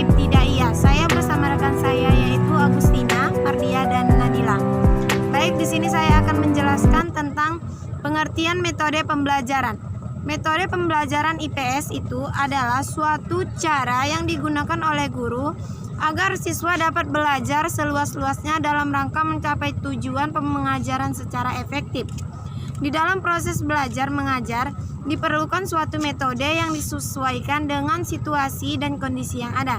Ibtidaiyah. Saya bersama rekan saya yaitu Agustina, Mardia, dan Nadila. Baik, di sini saya akan menjelaskan tentang pengertian metode pembelajaran. Metode pembelajaran IPS itu adalah suatu cara yang digunakan oleh guru agar siswa dapat belajar seluas-luasnya dalam rangka mencapai tujuan pengajaran secara efektif. Di dalam proses belajar mengajar, diperlukan suatu metode yang disesuaikan dengan situasi dan kondisi yang ada.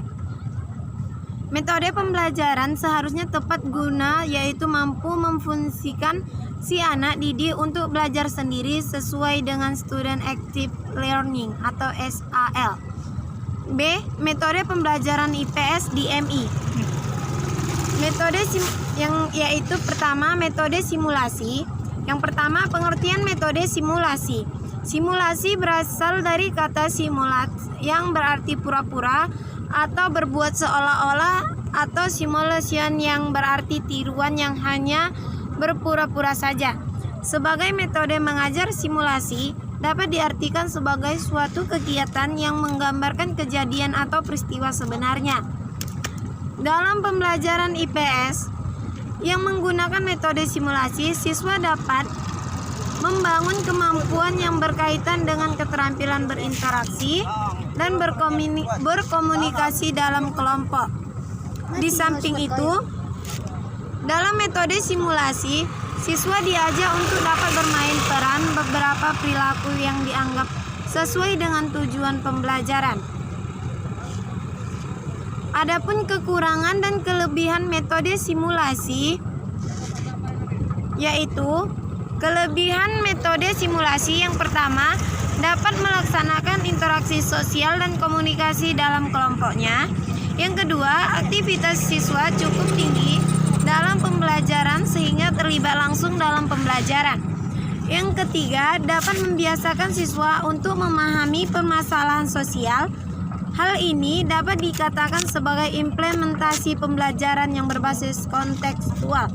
Metode pembelajaran seharusnya tepat guna, yaitu mampu memfungsikan si anak didik untuk belajar sendiri sesuai dengan Student Active Learning atau SAL. B. Metode pembelajaran IPS DMI. Metode yaitu pertama, metode simulasi. Yang pertama, pengertian metode simulasi. Simulasi berasal dari kata simulat yang berarti pura-pura atau berbuat seolah-olah, atau simulation yang berarti tiruan yang hanya berpura-pura saja. Sebagai metode mengajar, simulasi dapat diartikan sebagai suatu kegiatan yang menggambarkan kejadian atau peristiwa sebenarnya. Dalam pembelajaran IPS yang menggunakan metode simulasi, siswa dapat membangun kemampuan yang berkaitan dengan keterampilan berinteraksi dan berkomunikasi dalam kelompok. Di samping itu, dalam metode simulasi, siswa diajak untuk dapat bermain peran beberapa perilaku yang dianggap sesuai dengan tujuan pembelajaran. Adapun kekurangan dan kelebihan metode simulasi, yaitu kelebihan metode simulasi yang pertama, dapat melaksanakan interaksi sosial dan komunikasi dalam kelompoknya. Yang kedua, aktivitas siswa cukup tinggi dalam pembelajaran sehingga terlibat langsung dalam pembelajaran. Yang ketiga, dapat membiasakan siswa untuk memahami permasalahan sosial. Hal ini dapat dikatakan sebagai implementasi pembelajaran yang berbasis kontekstual.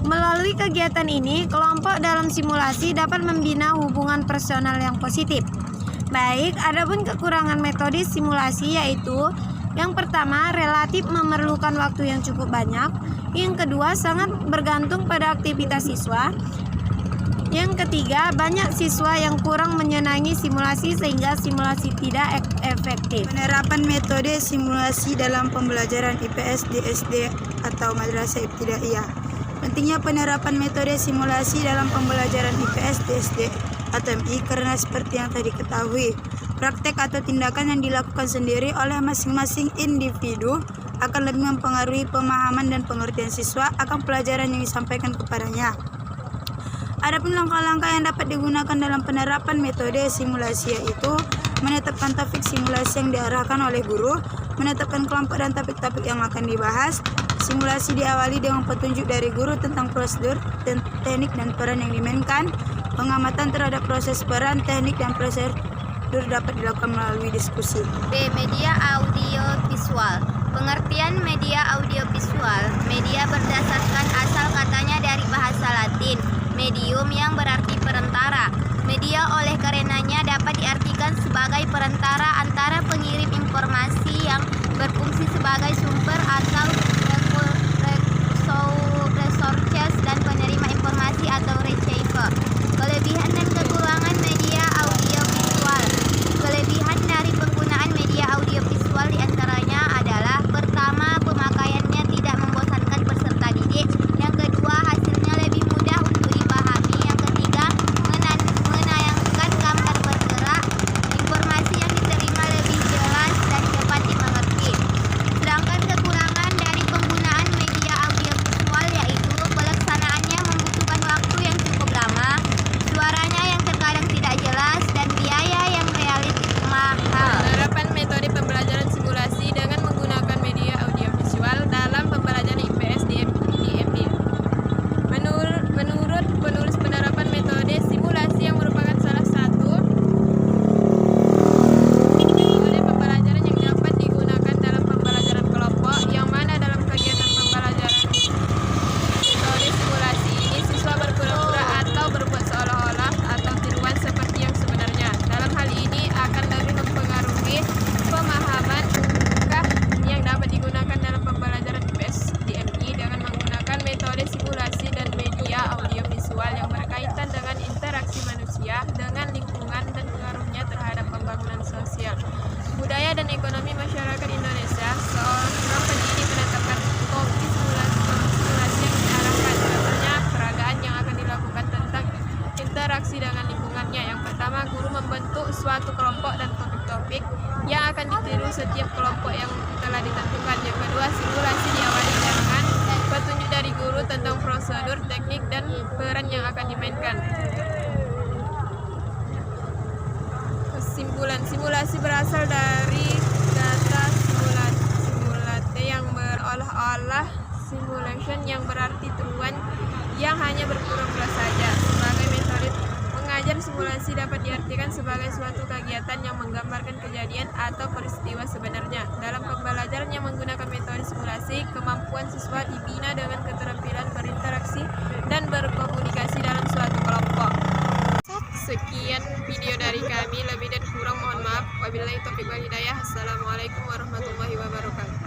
Melalui kegiatan ini, kelompok dalam simulasi dapat membina hubungan personal yang positif. Baik, adapun kekurangan metode simulasi yaitu yang pertama, relatif memerlukan waktu yang cukup banyak. Yang kedua, sangat bergantung pada aktivitas siswa. Yang ketiga, banyak siswa yang kurang menyenangi simulasi sehingga simulasi tidak efektif. Penerapan metode simulasi dalam pembelajaran IPS di SD atau Madrasah Ibtidaiyah. Pentingnya penerapan metode simulasi dalam pembelajaran IPS di SD atau MI karena seperti yang tadi ketahui, praktek atau tindakan yang dilakukan sendiri oleh masing-masing individu akan lebih mempengaruhi pemahaman dan pengertian siswa akan pelajaran yang disampaikan kepadanya. Adapun langkah-langkah yang dapat digunakan dalam penerapan metode simulasi yaitu menetapkan topik simulasi yang diarahkan oleh guru, menetapkan kelompok dan topik-topik yang akan dibahas. Simulasi diawali dengan petunjuk dari guru tentang prosedur, teknik dan peran yang dimainkan. Pengamatan terhadap proses peran, teknik dan prosedur dapat dilakukan melalui diskusi. B. Media audio visual. Pengertian media audio visual, media berdasarkan asal katanya dari bahasa Latin, medium yang berarti perantara. Media oleh karenanya dapat diartikan sebagai perantara antara pengirim informasi yang berfungsi sebagai sumber atau resources dan penerima informasi atau receiver. Kelebihan dan kekurangan media audio visual. Kelebihan dari penggunaan media audio visual diantaranya adalah pertama, pemakaiannya tidak membosankan peserta didik. Yang kedua, hasilnya lebih mudah untuk dipahami. Yang ketiga, menayangkan gambar bergerak. Informasi yang diterima lebih jelas dan cepat suatu kelompok dan topik-topik yang akan ditiru setiap kelompok yang telah ditentukan. Yang kedua, simulasi diawali dengan petunjuk dari guru tentang prosedur, teknik, dan peran yang akan dimainkan. Kesimpulan, simulasi berasal dari data simulate yang berolah-olah, simulation yang berarti tiruan yang hanya berpura-pura saja. Sebagai metode mengajar, simulasi dapat diartikan sebagai suatu kegiatan yang menggambarkan kejadian atau peristiwa sebenarnya. Dalam pembelajaran yang menggunakan metode simulasi, kemampuan siswa dibina dengan keterampilan berinteraksi dan berkomunikasi dalam suatu kelompok. Sekian video dari kami, lebih dan kurang mohon maaf. Wabillahi taufiq wal hidayah. Assalamualaikum warahmatullahi wabarakatuh.